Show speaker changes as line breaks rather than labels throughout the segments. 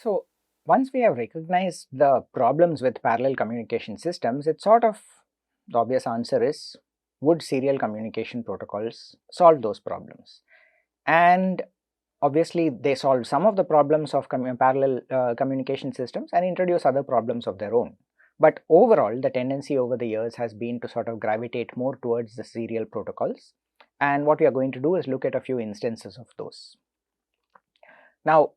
So once we have recognized the problems with parallel communication systems, it's sort of the obvious answer is, would serial communication protocols solve those problems? And obviously they solve some of the problems of parallel communication systems and introduce other problems of their own. But overall the tendency over the years has been to sort of gravitate more towards the serial protocols, and what we are going to do is look at a few instances of those. Now,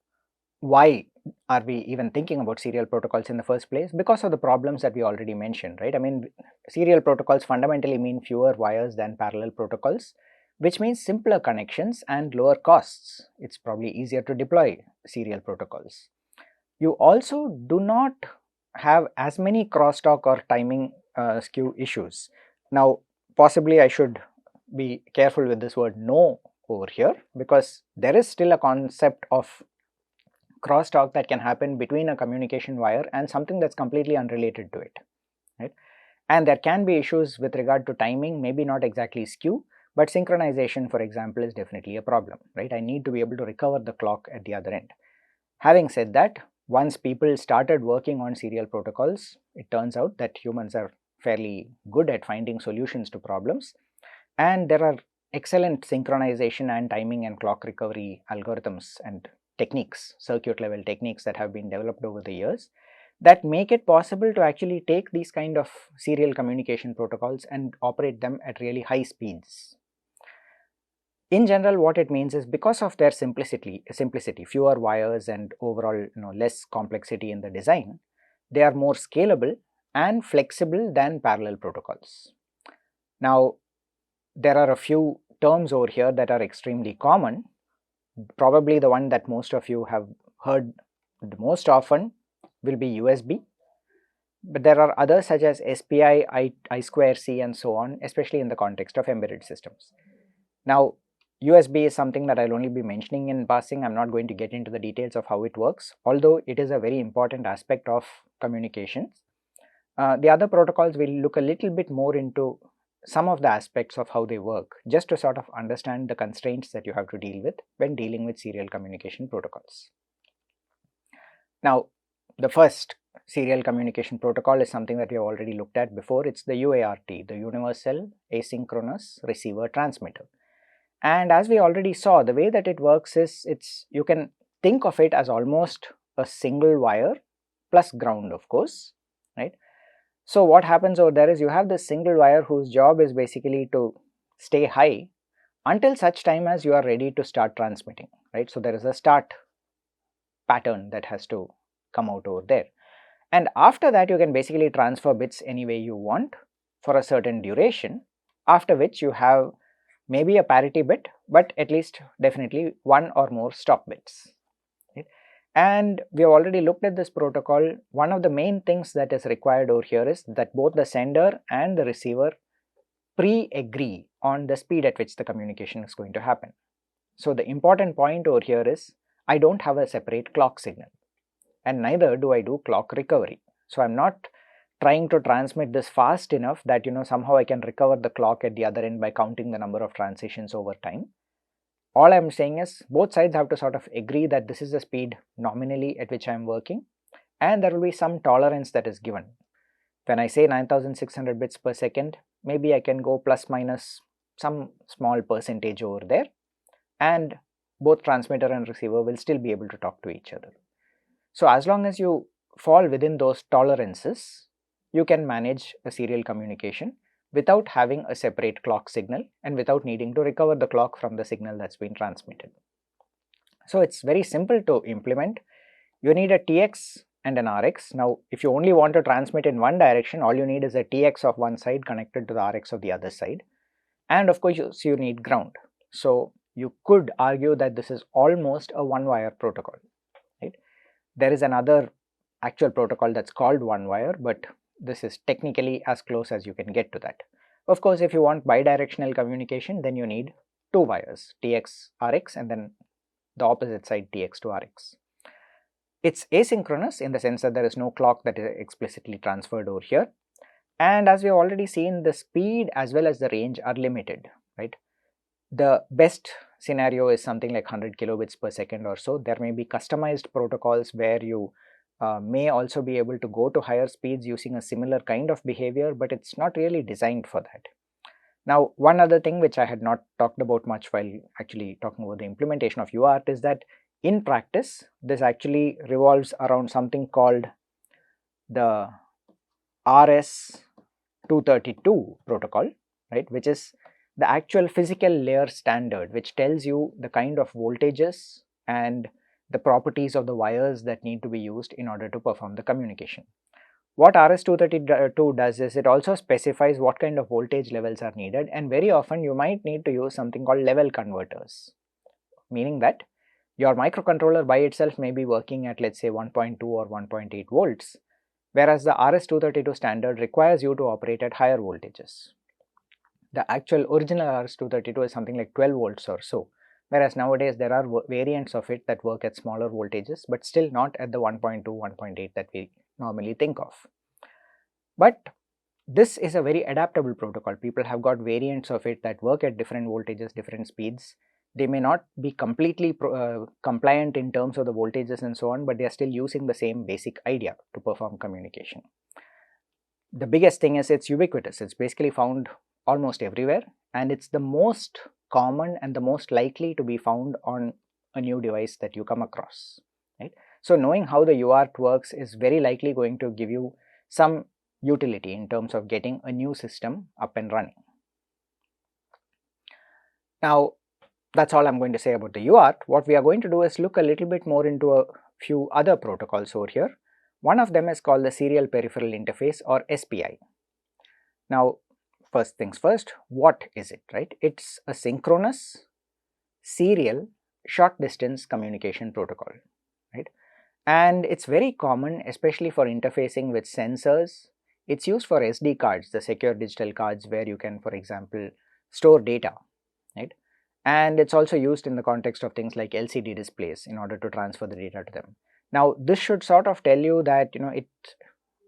why are we even thinking about serial protocols in the first place? Because of the problems that we already mentioned, right? I mean, serial protocols fundamentally mean fewer wires than parallel protocols, which means simpler connections and lower costs. It's probably easier to deploy serial protocols. You also do not have as many crosstalk or timing skew issues. Now, possibly I should be careful with this word no over here, because there is still a concept of crosstalk that can happen between a communication wire and something that's completely unrelated to it, right? And there can be issues with regard to timing, maybe not exactly skew, but synchronization, for example, is definitely a problem, right? I need to be able to recover the clock at the other end. Having said that, once people started working on serial protocols, it turns out that humans are fairly good at finding solutions to problems, and there are excellent synchronization and timing and clock recovery algorithms and techniques, circuit level techniques that have been developed over the years that make it possible to actually take these kind of serial communication protocols and operate them at really high speeds. In general, what it means is, because of their simplicity, fewer wires and overall less complexity in the design, they are more scalable and flexible than parallel protocols. Now, there are a few terms over here that are extremely common. Probably the one that most of you have heard the most often will be USB, but there are others such as SPI, I2C and so on, especially in the context of embedded systems. Now, USB is something that I'll only be mentioning in passing. I'm not going to get into the details of how it works, although it is a very important aspect of communications. The other protocols will look a little bit more into some of the aspects of how they work, just to sort of understand the constraints that you have to deal with when dealing with serial communication protocols. Now, the first serial communication protocol is something that we have already looked at before. It's the UART, the Universal Asynchronous Receiver Transmitter. And as we already saw, the way that it works is, you can think of it as almost a single wire plus ground, of course, right? So what happens over there is, you have this single wire whose job is basically to stay high until such time as you are ready to start transmitting, right? So there is a start pattern that has to come out over there, and after that you can basically transfer bits any way you want for a certain duration, after which you have maybe a parity bit, but at least definitely one or more stop bits. Right? And we have already looked at this protocol. One of the main things that is required over here is that both the sender and the receiver pre-agree on the speed at which the communication is going to happen. So the important point over here is, I don't have a separate clock signal, and neither do I do clock recovery. So I'm not trying to transmit this fast enough that somehow I can recover the clock at the other end by counting the number of transitions over time. All I'm saying is, both sides have to sort of agree that this is the speed nominally at which I'm working, and there will be some tolerance that is given. When I say 9600 bits per second, maybe I can go plus minus some small percentage over there, and both transmitter and receiver will still be able to talk to each other. So as long as you fall within those tolerances, you can manage a serial communication without having a separate clock signal and without needing to recover the clock from the signal that's been transmitted. So it's very simple to implement. You need a TX and an RX. Now, if you only want to transmit in one direction, all you need is a TX of one side connected to the RX of the other side, and of course you need ground. So you could argue that this is almost a one wire protocol, right? There is another actual protocol that's called one wire, but this is technically as close as you can get to that. Of course, if you want bidirectional communication, then you need two wires, TX, RX, and then the opposite side, TX to RX. It's asynchronous in the sense that there is no clock that is explicitly transferred over here, and as we have already seen, the speed as well as the range are limited, right? The best scenario is something like 100 kilobits per second or so. There may be customized protocols where you may also be able to go to higher speeds using a similar kind of behavior, but it's not really designed for that. Now, one other thing which I had not talked about much while actually talking about the implementation of UART is that in practice, this actually revolves around something called the RS-232 protocol, right, which is the actual physical layer standard which tells you the kind of voltages and the properties of the wires that need to be used in order to perform the communication. What RS-232 does is it also specifies what kind of voltage levels are needed, and very often you might need to use something called level converters, meaning that your microcontroller by itself may be working at, let's say, 1.2 or 1.8 volts, whereas the RS-232 standard requires you to operate at higher voltages. The actual original RS-232 is something like 12 volts or so, whereas nowadays there are variants of it that work at smaller voltages, but still not at the 1.2, 1.8 that we normally think of. But this is a very adaptable protocol. People have got variants of it that work at different voltages, different speeds. They may not be completely compliant in terms of the voltages and so on, but they are still using the same basic idea to perform communication. The biggest thing is it's ubiquitous. It's basically found almost everywhere, and it's the most common and the most likely to be found on a new device that you come across, right? So knowing how the UART works is very likely going to give you some utility in terms of getting a new system up and running. Now, that's all I'm going to say about the UART. What we are going to do is look a little bit more into a few other protocols over here. One of them is called the Serial Peripheral Interface, or SPI. Now, first things first, what is it, right? It's a synchronous, serial, short distance communication protocol, right? And it's very common, especially for interfacing with sensors. It's used for SD cards, the secure digital cards where you can, for example, store data, right? And it's also used in the context of things like LCD displays in order to transfer the data to them. Now, this should sort of tell you that, it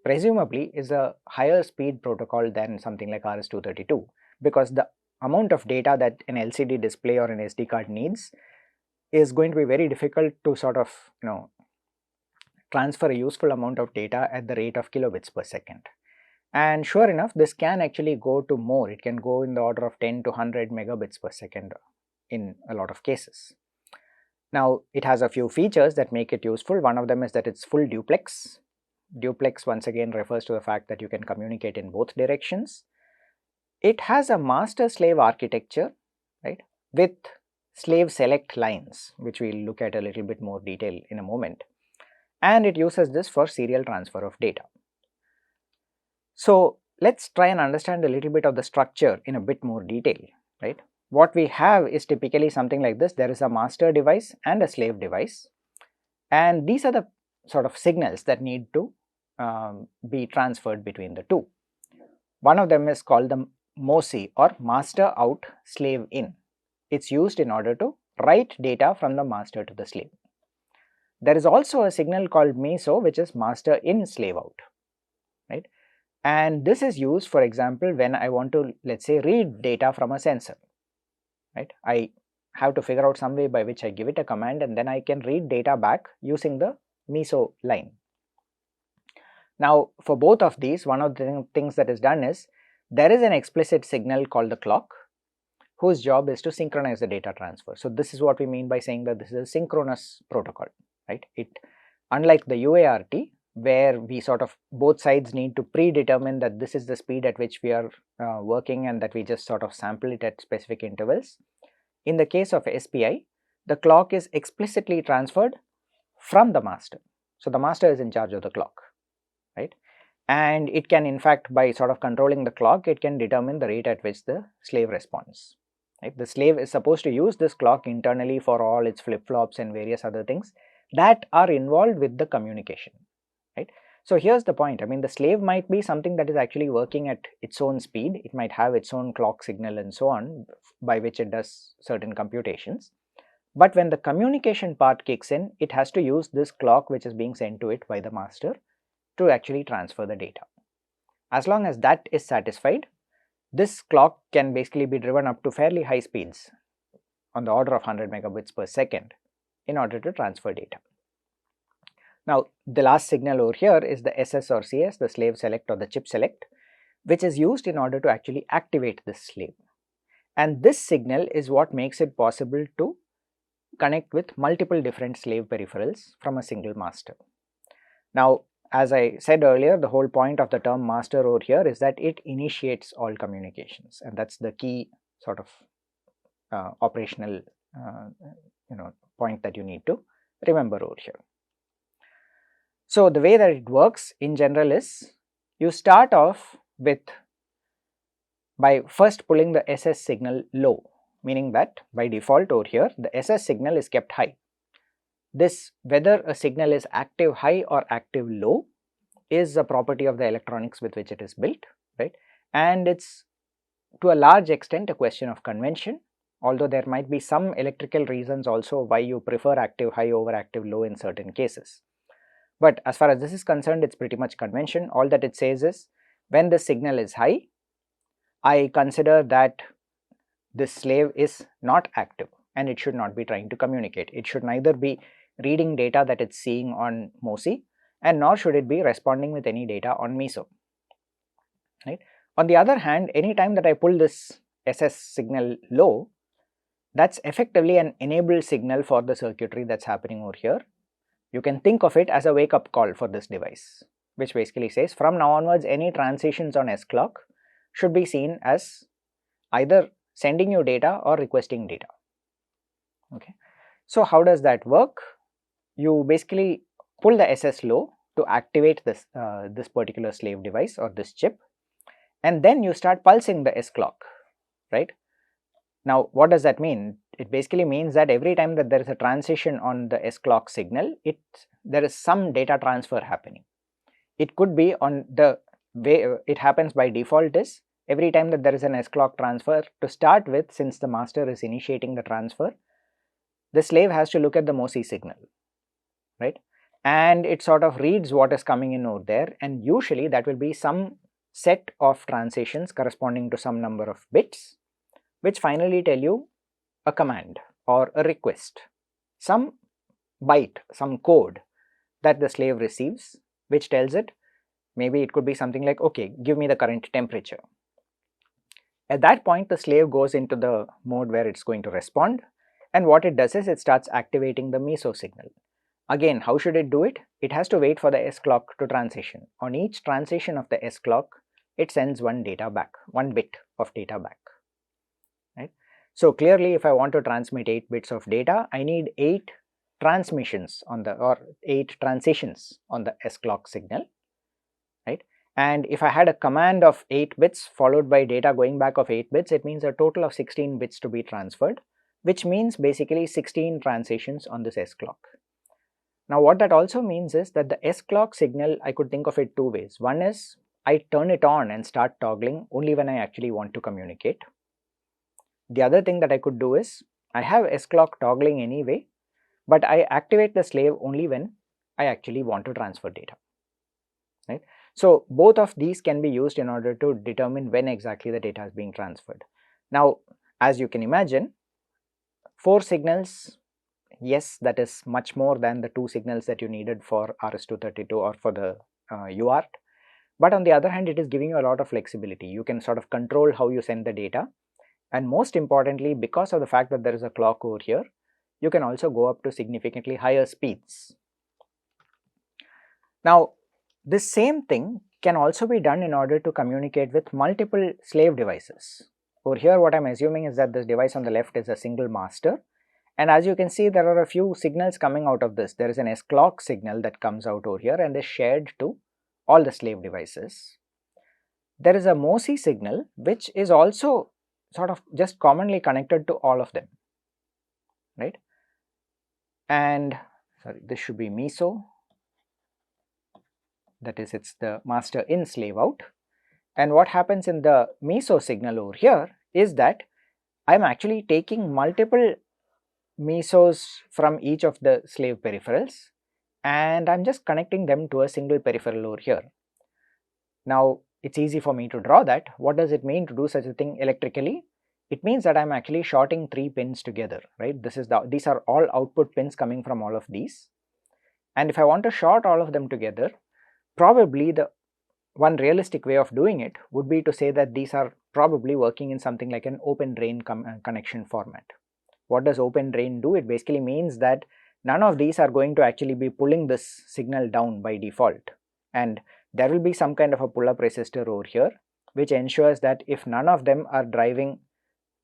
presumably is a higher speed protocol than something like RS-232, because the amount of data that an LCD display or an SD card needs is going to be very difficult to sort of, transfer a useful amount of data at the rate of kilobits per second. And sure enough, this can actually go to more. It can go in the order of 10 to 100 megabits per second in a lot of cases. Now, it has a few features that make it useful. One of them is that it's full duplex. Duplex once again refers to the fact that you can communicate in both directions. It has a master-slave architecture, right, with slave select lines, which we'll look at a little bit more detail in a moment. And it uses this for serial transfer of data. So, let's try and understand a little bit of the structure in a bit more detail, right? What we have is typically something like this. There is a master device and a slave device, and these are the sort of signals that need to be transferred between the two. One of them is called the MOSI, or master out slave in. It's used in order to write data from the master to the slave. There is also a signal called MESO, which is master in slave out, right? And this is used, for example, when I want to, let's say, read data from a sensor, right? I have to figure out some way by which I give it a command, and then I can read data back using the MESO line. Now, for both of these, one of the things that is done is there is an explicit signal called the clock, whose job is to synchronize the data transfer. So, this is what we mean by saying that this is a synchronous protocol, right? Unlike the UART, where we sort of both sides need to predetermine that this is the speed at which we are working and that we just sort of sample it at specific intervals. In the case of SPI, the clock is explicitly transferred from the master. So, the master is in charge of the clock, right? And it can, in fact, by sort of controlling the clock, it can determine the rate at which the slave responds, right? The slave is supposed to use this clock internally for all its flip-flops and various other things that are involved with the communication, right? So, here's the point. I mean, the slave might be something that is actually working at its own speed. It might have its own clock signal and so on, by which it does certain computations. But when the communication part kicks in, it has to use this clock which is being sent to it by the master to actually transfer the data. As long as that is satisfied, this clock can basically be driven up to fairly high speeds, on the order of 100 megabits per second in order to transfer data. Now, the last signal over here is the SS or CS, the slave select or the chip select, which is used in order to actually activate this slave. And this signal is what makes it possible to connect with multiple different slave peripherals from a single master. Now, as I said earlier, the whole point of the term master over here is that it initiates all communications, and that's the key sort of operational point that you need to remember over here. So, the way that it works in general is you start off with by first pulling the SS signal low, meaning that by default over here the SS signal is kept high. This, whether a signal is active high or active low, is a property of the electronics with which it is built, right? And it's to a large extent a question of convention, although there might be some electrical reasons also why you prefer active high over active low in certain cases. But as far as this is concerned, it's pretty much convention. All that it says is, when the signal is high, I consider that this slave is not active and it should not be trying to communicate. It should neither be reading data that it's seeing on MOSI, and nor should it be responding with any data on MISO, right? On the other hand, any time that I pull this SS signal low, that's effectively an enabled signal for the circuitry that's happening over here. You can think of it as a wake up call for this device, which basically says from now onwards any transitions on S clock should be seen as either sending you data or requesting data. Okay. So, how does that work? You basically pull the SS low to activate this, this particular slave device or this chip, and then you start pulsing the S clock, right? Now, what does that mean? It basically means that every time that there is a transition on the S clock signal, there is some data transfer happening. It could be on the way it happens by default is every time that there is an S clock transfer, to start with, since the master is initiating the transfer, the slave has to look at the MOSI signal, right? And it sort of reads what is coming in over there, and usually that will be some set of transitions corresponding to some number of bits, which finally tell you a command or a request, some byte, some code that the slave receives, which tells it, maybe it could be something like, okay, give me the current temperature. At that point, the slave goes into the mode where it's going to respond, and what it does is it starts activating the MISO signal. Again, how should it do it? It has to wait for the S clock to transition. On each transition of the S clock, it sends one data back, one bit of data back, right? So clearly, if I want to transmit 8 bits of data, I need 8 transmissions on the, or 8 transitions on the S clock signal, right? And if I had a command of 8 bits followed by data going back of 8 bits, it means a total of 16 bits to be transferred, which means basically 16 transitions on this S clock. Now, what that also means is that the S clock signal, I could think of it two ways. One is I turn it on and start toggling only when I actually want to communicate. The other thing that I could do is I have S clock toggling anyway, but I activate the slave only when I actually want to transfer data, right? So, both of these can be used in order to determine when exactly the data is being transferred. Now, as you can imagine, 4 signals, yes, that is much more than the 2 signals that you needed for RS-232 or for the UART. But on the other hand, it is giving you a lot of flexibility. You can sort of control how you send the data, and most importantly, because of the fact that there is a clock over here, you can also go up to significantly higher speeds. Now, this same thing can also be done in order to communicate with multiple slave devices. Over here, what I am assuming is that this device on the left is a single master, and as you can see, there are a few signals coming out of this. There is an S clock signal that comes out over here and is shared to all the slave devices. There is a MOSI signal which is also sort of just commonly connected to all of them, right? And sorry, this should be MISO, that is, it's the master in, slave out. And what happens in the MISO signal over here is that I am actually taking multiple MISOs from each of the slave peripherals, and I am just connecting them to a single peripheral over here. Now, it's easy for me to draw that. What does it mean to do such a thing electrically? it means that I'm actually shorting 3 pins together, right? These are all output pins coming from all of these, and if I want to short all of them together, probably the one realistic way of doing it would be to say that these are probably working in something like an open drain connection format. What does open drain do? It basically means that none of these are going to actually be pulling this signal down by default, and there will be some kind of a pull up resistor over here which ensures that if none of them are driving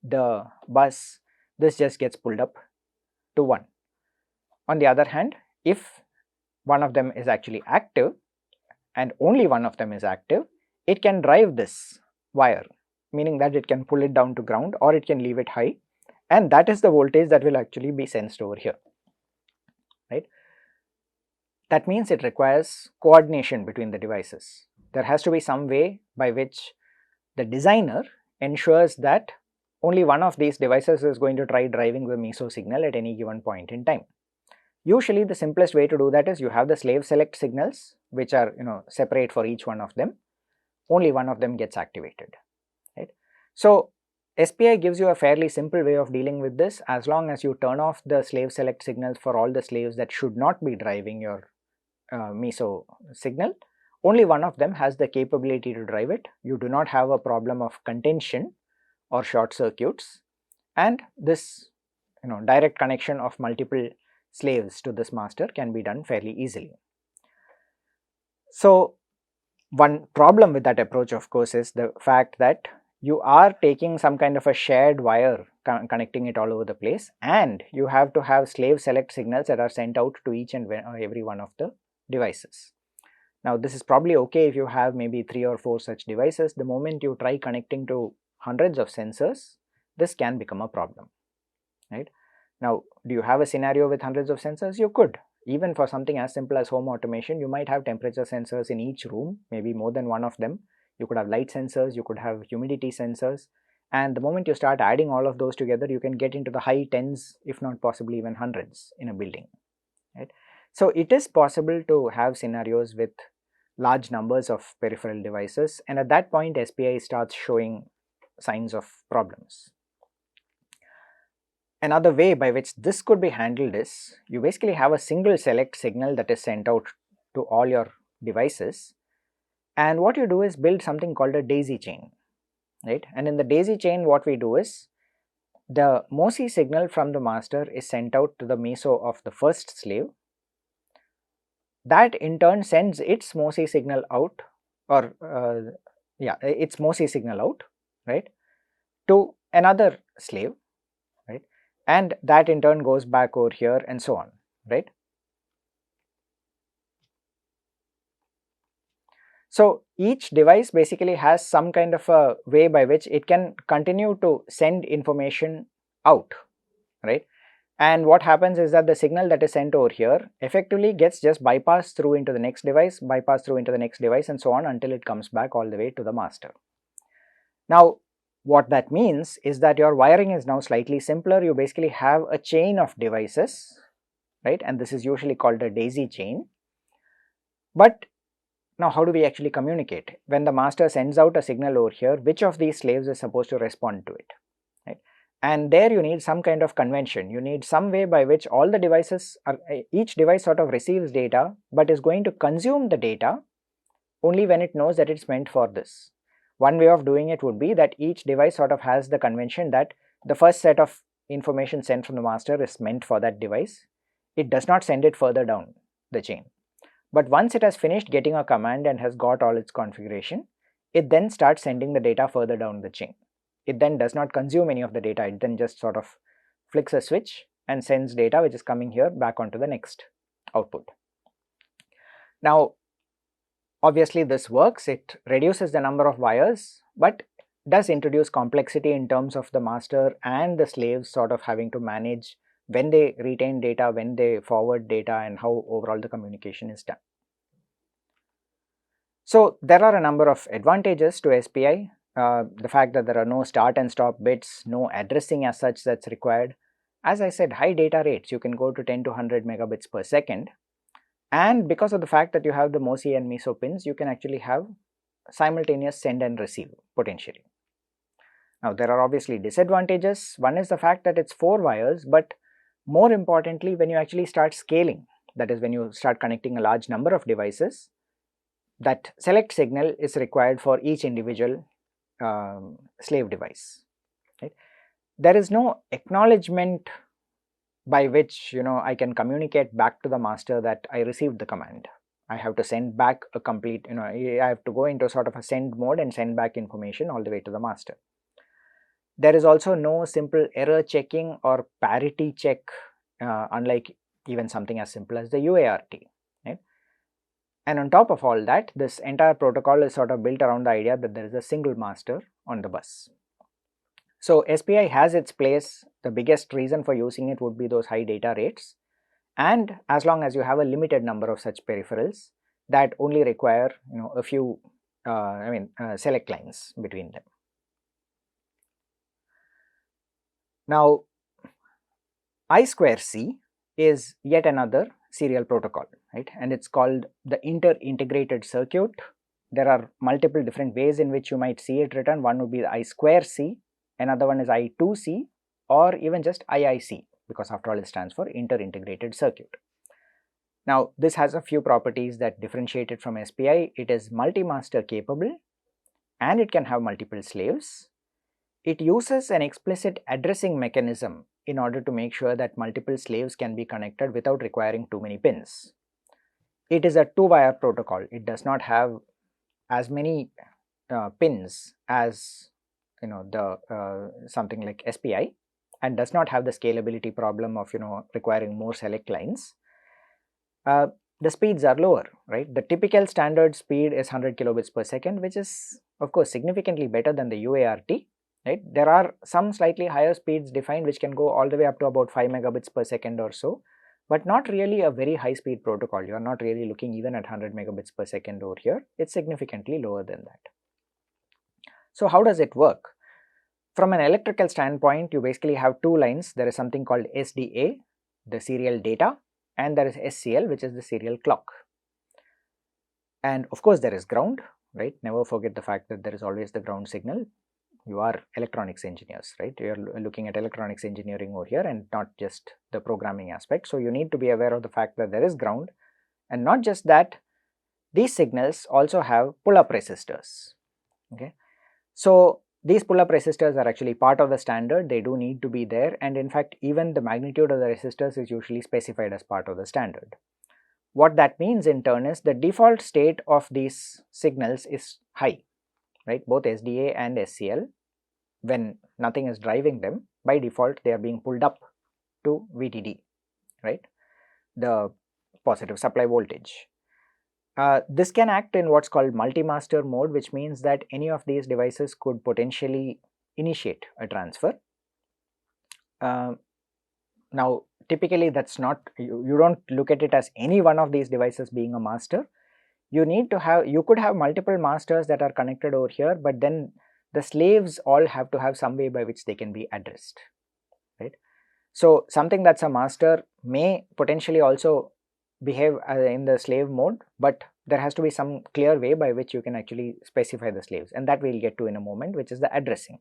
the bus, this just gets pulled up to 1. On the other hand, if one of them is actually active and only one of them is active, it can drive this wire, meaning that it can pull it down to ground or it can leave it high, and that is the voltage that will actually be sensed over here, right? That means it requires coordination between the devices. There has to be some way by which the designer ensures that only one of these devices is going to try driving the meso signal at any given point in time. Usually the simplest way to do that is you have the slave select signals which are separate for each one of them. Only one of them gets activated, right? So SPI gives you a fairly simple way of dealing with this. As long as you turn off the slave select signals for all the slaves that should not be driving your meso signal, only one of them has the capability to drive it. You do not have a problem of contention or short circuits, and this direct connection of multiple slaves to this master can be done fairly easily. So one problem with that approach, of course, is the fact that you are taking some kind of a shared wire connecting it all over the place, and you have to have slave select signals that are sent out to each and every one of the devices. Now this is probably okay if you have maybe 3 or 4 such devices. The moment you try connecting to hundreds of sensors, this can become a problem, right? Now, do you have a scenario with hundreds of sensors? You could. Even for something as simple as home automation, you might have temperature sensors in each room, maybe more than one of them. You could have light sensors, you could have humidity sensors, and the moment you start adding all of those together, you can get into the high tens, if not possibly even hundreds in a building, right? So it is possible to have scenarios with large numbers of peripheral devices, and at that point SPI starts showing signs of problems. Another way by which this could be handled is you basically have a single select signal that is sent out to all your devices, and what you do is build something called a daisy chain, right? And in the daisy chain, what we do is the MOSI signal from the master is sent out to the meso of the first slave. That in turn sends its MOSI signal out, or its MOSI signal out, right, to another slave, right, and that in turn goes back over here and so on, right. So each device basically has some kind of a way by which it can continue to send information out, right. And what happens is that the signal that is sent over here effectively gets just bypassed through into the next device, bypassed through into the next device, and so on until it comes back all the way to the master. Now what that means is that your wiring is now slightly simpler. You basically have a chain of devices, right, and this is usually called a daisy chain. But now how do we actually communicate? When the master sends out a signal over here, which of these slaves is supposed to respond to it, right? And there you need some kind of convention. You need some way by which all the devices are, each device sort of receives data but is going to consume the data only when it knows that it's meant for this. One way of doing it would be that each device sort of has the convention that the first set of information sent from the master is meant for that device. It does not send it further down the chain. But once it has finished getting a command and has got all its configuration, it then starts sending the data further down the chain. It then does not consume any of the data, it then just sort of flicks a switch and sends data which is coming here back onto the next output. Now obviously this works, it reduces the number of wires, but does introduce complexity in terms of the master and the slaves sort of having to manage when they retain data, when they forward data, and how overall the communication is done. So there are a number of advantages to SPI. The fact that there are no start and stop bits, no addressing as such that's required. As I said, high data rates, you can go to 10 to 100 megabits per second, and because of the fact that you have the MOSI and meso pins, you can actually have simultaneous send and receive potentially. Now there are obviously disadvantages. One is the fact that it's 4 wires, but more importantly, when you actually start scaling, that is when you start connecting a large number of devices, that select signal is required for each individual slave device. Right? There is no acknowledgement by which I can communicate back to the master that I received the command. I have to send back a complete, I have to go into sort of a send mode and send back information all the way to the master. There is also no simple error checking or parity check, unlike even something as simple as the UART. Right? And on top of all that, this entire protocol is sort of built around the idea that there is a single master on the bus. So SPI has its place. The biggest reason for using it would be those high data rates, and as long as you have a limited number of such peripherals that only require a few select lines between them. Now I2C is yet another serial protocol, right, and it's called the inter-integrated circuit. There are multiple different ways in which you might see it written. One would be the I2C, another one is I2C, or even just IIC, because after all it stands for inter-integrated circuit. Now this has a few properties that differentiate it from SPI. It is multi-master capable and it can have multiple slaves. It uses an explicit addressing mechanism in order to make sure that multiple slaves can be connected without requiring too many pins. It is a 2-wire protocol. It does not have as many pins as something like SPI, and does not have the scalability problem of requiring more select lines. The speeds are lower, right? The typical standard speed is 100 kilobits per second, which is of course significantly better than the UART. Right? There are some slightly higher speeds defined which can go all the way up to about 5 megabits per second or so, but not really a very high speed protocol. You are not really looking even at 100 megabits per second over here. It's significantly lower than that. So how does it work? From an electrical standpoint, you basically have two lines. There is something called SDA, the serial data, and there is SCL, which is the serial clock. And of course there is ground, right? Never forget the fact that there is always the ground signal. You are electronics engineers, right? You are looking at electronics engineering over here and not just the programming aspect. So you need to be aware of the fact that there is ground, and not just that, these signals also have pull-up resistors. Okay, so these pull-up resistors are actually part of the standard. They do need to be there, and in fact even the magnitude of the resistors is usually specified as part of the standard. What that means in turn is the default state of these signals is high, right? Both SDA and SCL, when nothing is driving them, by default they are being pulled up to VDD, right, the positive supply voltage. This can act in what's called multi-master mode, which means that any of these devices could potentially initiate a transfer. Now typically that's not, you don't look at it as any one of these devices being a master. You could have multiple masters that are connected over here, but then the slaves all have to have some way by which they can be addressed, right? So something that's a master may potentially also behave in the slave mode, but there has to be some clear way by which you can actually specify the slaves, and that we'll get to in a moment, which is the addressing.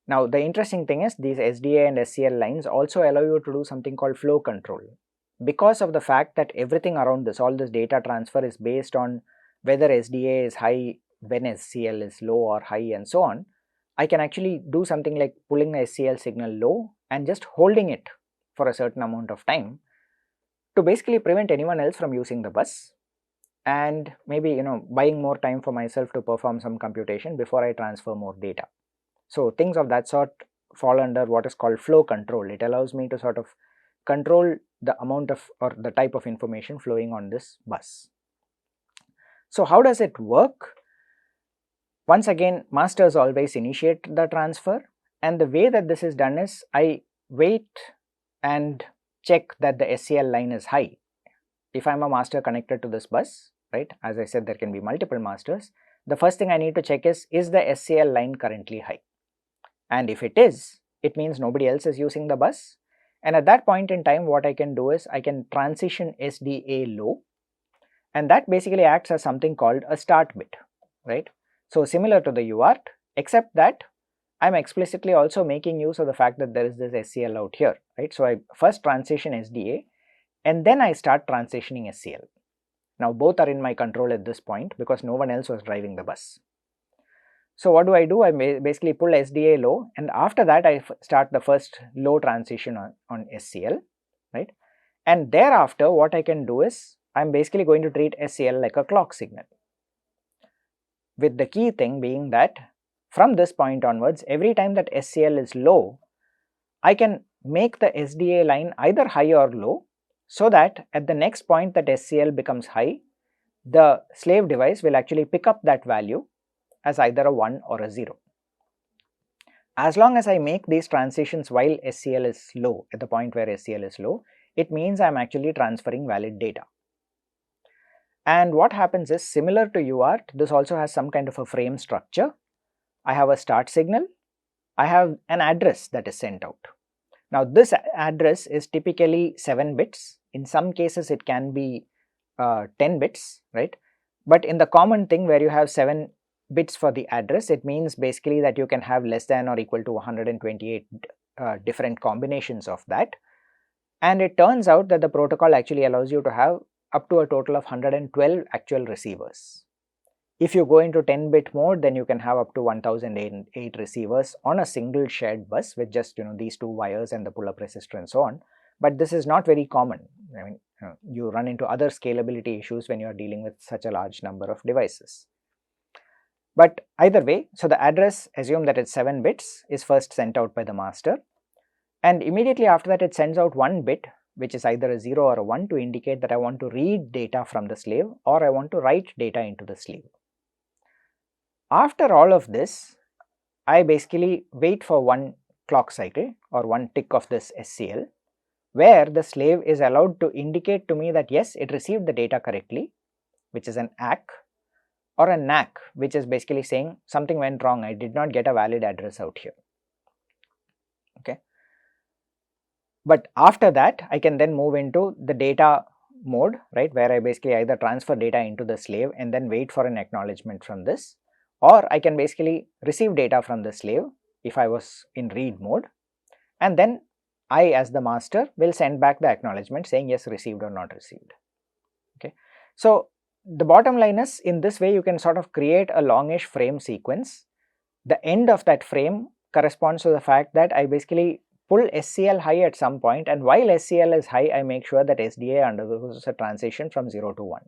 Now the interesting thing is these SDA and SCL lines also allow you to do something called flow control. Because of the fact that everything around this, all this data transfer is based on whether SDA is high, when SCL is low or high, and so on, I can actually do something like pulling the SCL signal low and just holding it for a certain amount of time to basically prevent anyone else from using the bus, and maybe buying more time for myself to perform some computation before I transfer more data. So things of that sort fall under what is called flow control. It allows me to sort of control the amount of or the type of information flowing on this bus. So how does it work? Once again, masters always initiate the transfer, and the way that this is done is I wait and check that the SCL line is high. If I am a master connected to this bus, right, as I said there can be multiple masters, the first thing I need to check is the SCL line currently high? And if it is, it means nobody else is using the bus, and at that point in time what I can do is I can transition SDA low, and that basically acts as something called a start bit, right? So similar to the UART, except that I am explicitly also making use of the fact that there is this SCL out here, right. So, I first transition SDA and then I start transitioning SCL. Now, both are in my control at this point because no one else was driving the bus. So, what do? I basically pull SDA low, and after that I start the first low transition on SCL, right. And thereafter what I can do is I am basically going to treat SCL like a clock signal, with the key thing being that from this point onwards, every time that SCL is low, I can make the SDA line either high or low, so that at the next point that SCL becomes high, the slave device will actually pick up that value as either a 1 or a 0. As long as I make these transitions while SCL is low, at the point where SCL is low, it means I am actually transferring valid data. And what happens is, similar to UART, this also has some kind of a frame structure. I have a start signal, I have an address that is sent out. Now, this address is typically 7 bits, in some cases it can be 10 bits, right. But in the common thing where you have 7 bits for the address, it means basically that you can have less than or equal to 128 different combinations of that. And it turns out that the protocol actually allows you to have up to a total of 112 actual receivers. If you go into 10-bit mode, then you can have up to 1008 receivers on a single shared bus with just these 2 wires and the pull-up resistor and so on. But this is not very common. I mean, you run into other scalability issues when you are dealing with such a large number of devices. But either way, so the address, assume that it's 7 bits, is first sent out by the master, and immediately after that it sends out 1 bit, which is either a 0 or a 1, to indicate that I want to read data from the slave or I want to write data into the slave. After all of this, I basically wait for 1 clock cycle or 1 tick of this SCL, where the slave is allowed to indicate to me that yes, it received the data correctly, which is an ACK, or a NACK, which is basically saying something went wrong, I did not get a valid address out here. Okay. But after that, I can then move into the data mode, right, where I basically either transfer data into the slave and then wait for an acknowledgement from this, or I can basically receive data from the slave if I was in read mode, and then I as the master will send back the acknowledgement saying yes, received or not received. Okay. So, the bottom line is, in this way you can sort of create a longish frame sequence. The end of that frame corresponds to the fact that I basically pull SCL high at some point, and while SCL is high, I make sure that SDA undergoes a transition from 0 to 1,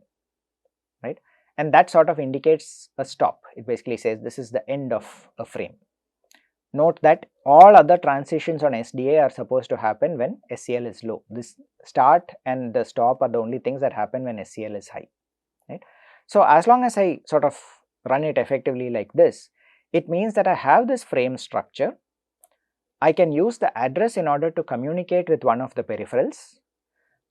right, and that sort of indicates a stop. It basically says this is the end of a frame. Note that all other transitions on SDA are supposed to happen when SCL is low. This start and the stop are the only things that happen when SCL is high, right. So, as long as I sort of run it effectively like this, it means that I have this frame structure. I can use the address in order to communicate with one of the peripherals.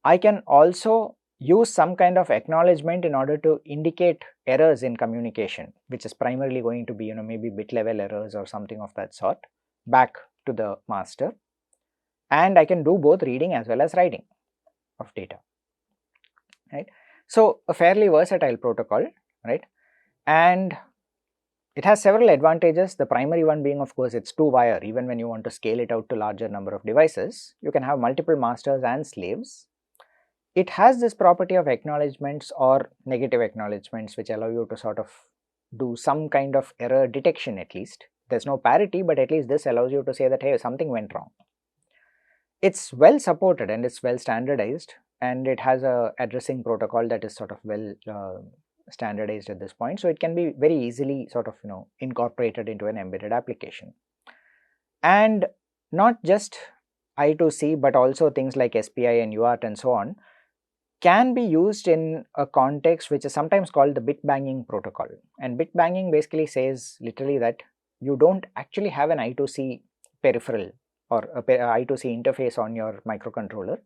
I can also use some kind of acknowledgement in order to indicate errors in communication, which is primarily going to be maybe bit level errors or something of that sort, back to the master, and I can do both reading as well as writing of data, right. So, a fairly versatile protocol, right, and it has several advantages. The primary one being, of course, it's 2-wire. Even when you want to scale it out to larger number of devices, you can have multiple masters and slaves. It has this property of acknowledgements or negative acknowledgements, which allow you to sort of do some kind of error detection at least. There's no parity, but at least this allows you to say that, hey, something went wrong. It's well supported and it's well standardized, and it has a addressing protocol that is sort of well standardized at this point. So, it can be very easily sort of incorporated into an embedded application. And not just I2C, but also things like SPI and UART and so on can be used in a context which is sometimes called the bit banging protocol. And bit banging basically says literally that you don't actually have an I2C peripheral or a I2C interface on your microcontroller,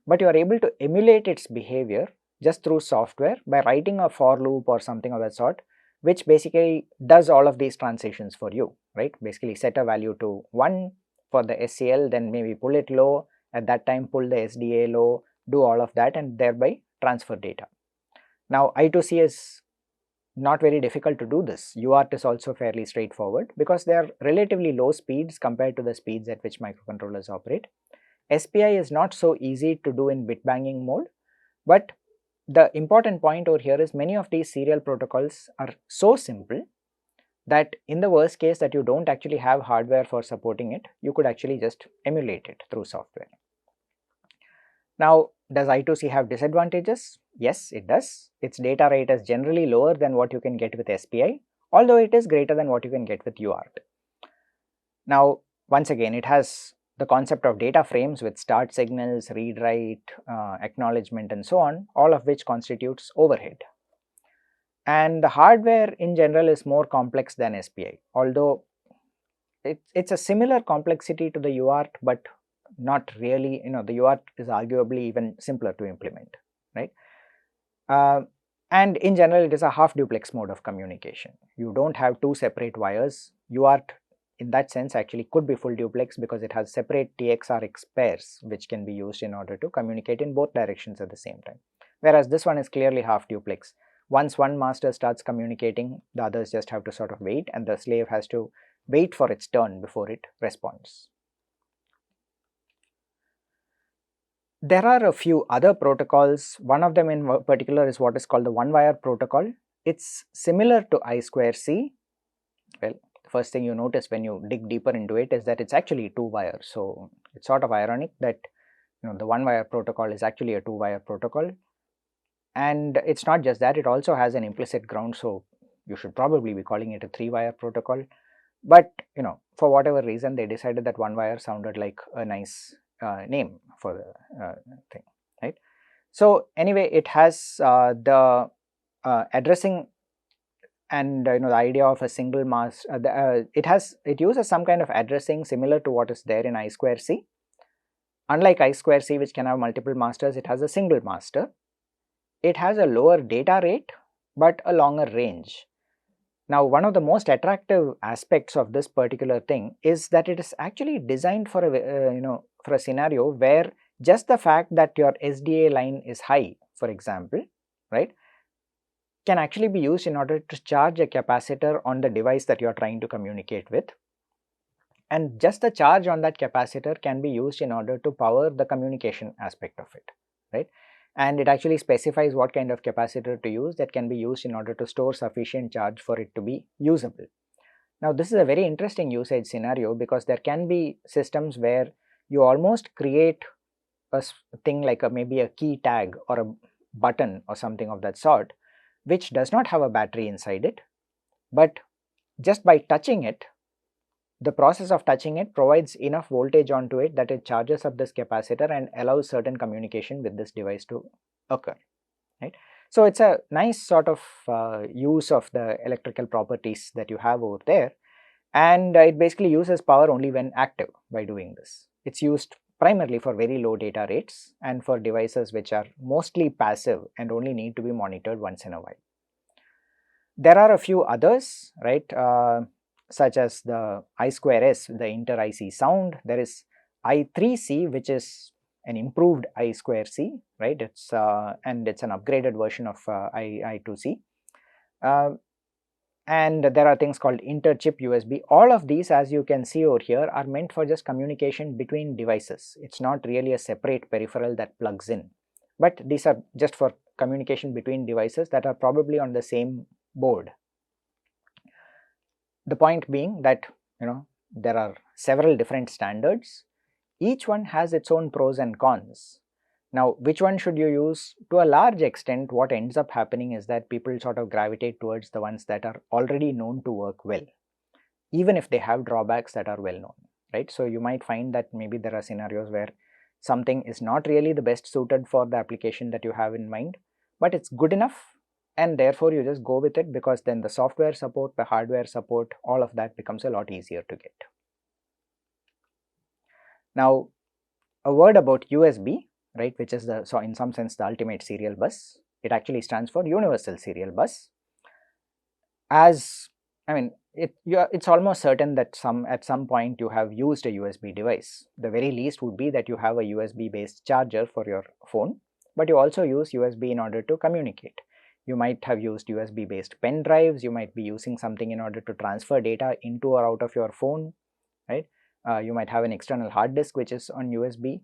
but you are able to emulate its behavior just through software by writing a for loop or something of that sort, which basically does all of these transitions for you, right. Basically set a value to 1 for the SCL, then maybe pull it low, at that time pull the SDA low, do all of that and thereby transfer data. Now, I2C is not very difficult to do this. UART is also fairly straightforward because they are relatively low speeds compared to the speeds at which microcontrollers operate. SPI is not so easy to do in bit banging mode, but the important point over here is many of these serial protocols are so simple that in the worst case that you don't actually have hardware for supporting it, you could actually just emulate it through software. Now, does I2C have disadvantages? Yes, it does. Its data rate is generally lower than what you can get with SPI, although it is greater than what you can get with UART. Now, once again, it has the concept of data frames with start signals, read write, acknowledgement and so on, all of which constitutes overhead. And the hardware in general is more complex than SPI, although it's a similar complexity to the UART, but not really. The UART is arguably even simpler to implement, right? And in general, it is a half duplex mode of communication. You don't have two separate wires. UART in that sense actually could be full duplex because it has separate TX-RX pairs which can be used in order to communicate in both directions at the same time, whereas this one is clearly half duplex. Once one master starts communicating, the others just have to sort of wait, and the slave has to wait for its turn before it responds. There are a few other protocols. One of them in particular is what is called the one-wire protocol. It's similar to I2C. Well, the first thing you notice when you dig deeper into it is that it's actually two-wire. So it's sort of ironic that the one-wire protocol is actually a two-wire protocol. And it's not just that, it also has an implicit ground, so you should probably be calling it a three-wire protocol. But for whatever reason, they decided that one wire sounded like a nice name for the thing, right? So anyway, it has the addressing and the idea of a single mask. It uses some kind of addressing similar to what is there in I2C. Unlike I2C, which can have multiple masters, it has a single master. It has a lower data rate but a longer range. Now, one of the most attractive aspects of this particular thing is that it is actually designed for a for a scenario where just the fact that your SDA line is high, for example, right, can actually be used in order to charge a capacitor on the device that you are trying to communicate with, and just the charge on that capacitor can be used in order to power the communication aspect of it, right? And it actually specifies what kind of capacitor to use that can be used in order to store sufficient charge for it to be usable. Now, this is a very interesting usage scenario because there can be systems where you almost create a thing like maybe a key tag or a button or something of that sort, which does not have a battery inside it, but just by touching it, the process of touching it provides enough voltage onto it that it charges up this capacitor and allows certain communication with this device to occur, right? So it's a nice sort of use of the electrical properties that you have over there, and it basically uses power only when active by doing this. It's used primarily for very low data rates and for devices which are mostly passive and only need to be monitored once in a while. There are a few others, right? Such as the I2S, the inter-IC sound. There is I3C, which is an improved I2C, right? It's and it's an upgraded version of I2C. And there are things called inter-chip USB. All of these, as you can see over here, are meant for just communication between devices. It's not really a separate peripheral that plugs in, but these are just for communication between devices that are probably on the same board. The point being that there are several different standards. Each one has its own pros and cons. Now, which one should you use? To a large extent, what ends up happening is that people sort of gravitate towards the ones that are already known to work well, even if they have drawbacks that are well known, right? So you might find that maybe there are scenarios where something is not really the best suited for the application that you have in mind, but it's good enough, and therefore you just go with it because then the software support, the hardware support, all of that becomes a lot easier to get. Now, a word about USB, right, which is so in some sense the ultimate serial bus. It actually stands for Universal Serial Bus. It's almost certain that at some point you have used a USB device. The very least would be that you have a USB based charger for your phone, but you also use USB in order to communicate. you might have used USB based pen drives, you might be using something in order to transfer data into or out of your phone, right? You might have an external hard disk which is on USB.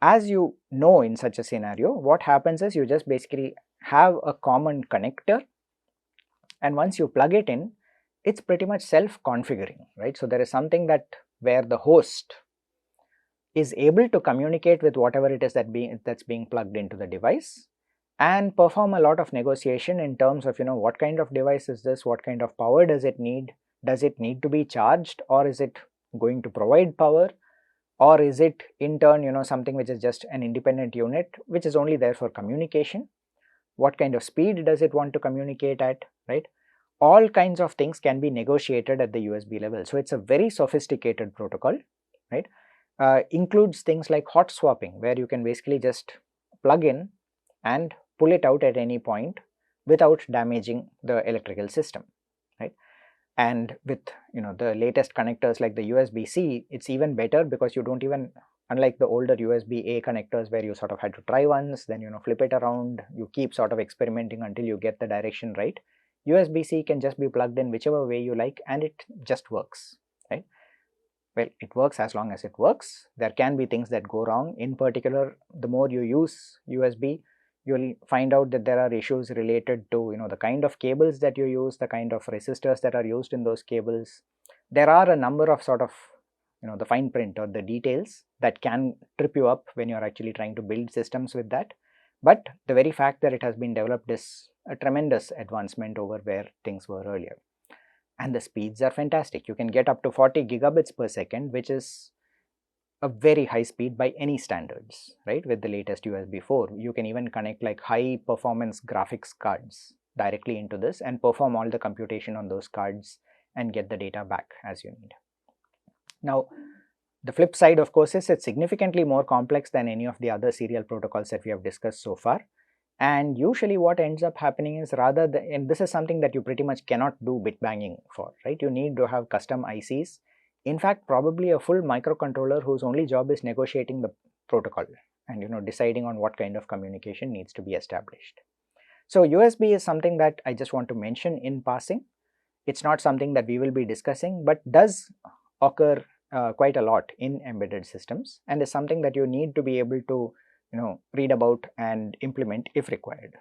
As you know, in such a scenario, what happens is you just basically have a common connector, and once you plug it in, it's pretty much self-configuring, right? So there is something that where the host is able to communicate with whatever it is that's being plugged into the device and perform a lot of negotiation in terms of, what kind of device is this, what kind of power does it need to be charged, or is it going to provide power, or is it in turn something which is just an independent unit which is only there for communication, what kind of speed does it want to communicate at, right? All kinds of things can be negotiated at the USB level. So it's a very sophisticated protocol, right? Includes things like hot swapping, where you can basically just plug in and pull it out at any point without damaging the electrical system, right? And with the latest connectors like the USB-C, it's even better because you don't even, unlike the older USB-A connectors where you sort of had to try once, then flip it around, you keep sort of experimenting until you get the direction right. USB-C can just be plugged in whichever way you like and it just works, right? Well, it works as long as it works. There can be things that go wrong. In particular, the more you use USB, you'll find out that there are issues related to the kind of cables that you use, the kind of resistors that are used in those cables. There are a number of sort of the fine print or the details that can trip you up when you're actually trying to build systems with that. But the very fact that it has been developed is a tremendous advancement over where things were earlier. And the speeds are fantastic. You can get up to 40 gigabits per second, which is a very high speed by any standards, right? With the latest USB 4, you can even connect like high performance graphics cards directly into this and perform all the computation on those cards and get the data back as you need. Now, the flip side, of course, is it's significantly more complex than any of the other serial protocols that we have discussed so far. And usually what ends up happening is and this is something that you pretty much cannot do bit banging for, right? You need to have custom ICs. In fact, probably a full microcontroller whose only job is negotiating the protocol and deciding on what kind of communication needs to be established. So USB is something that I just want to mention in passing. It's not something that we will be discussing, but does occur quite a lot in embedded systems and is something that you need to be able to read about and implement if required.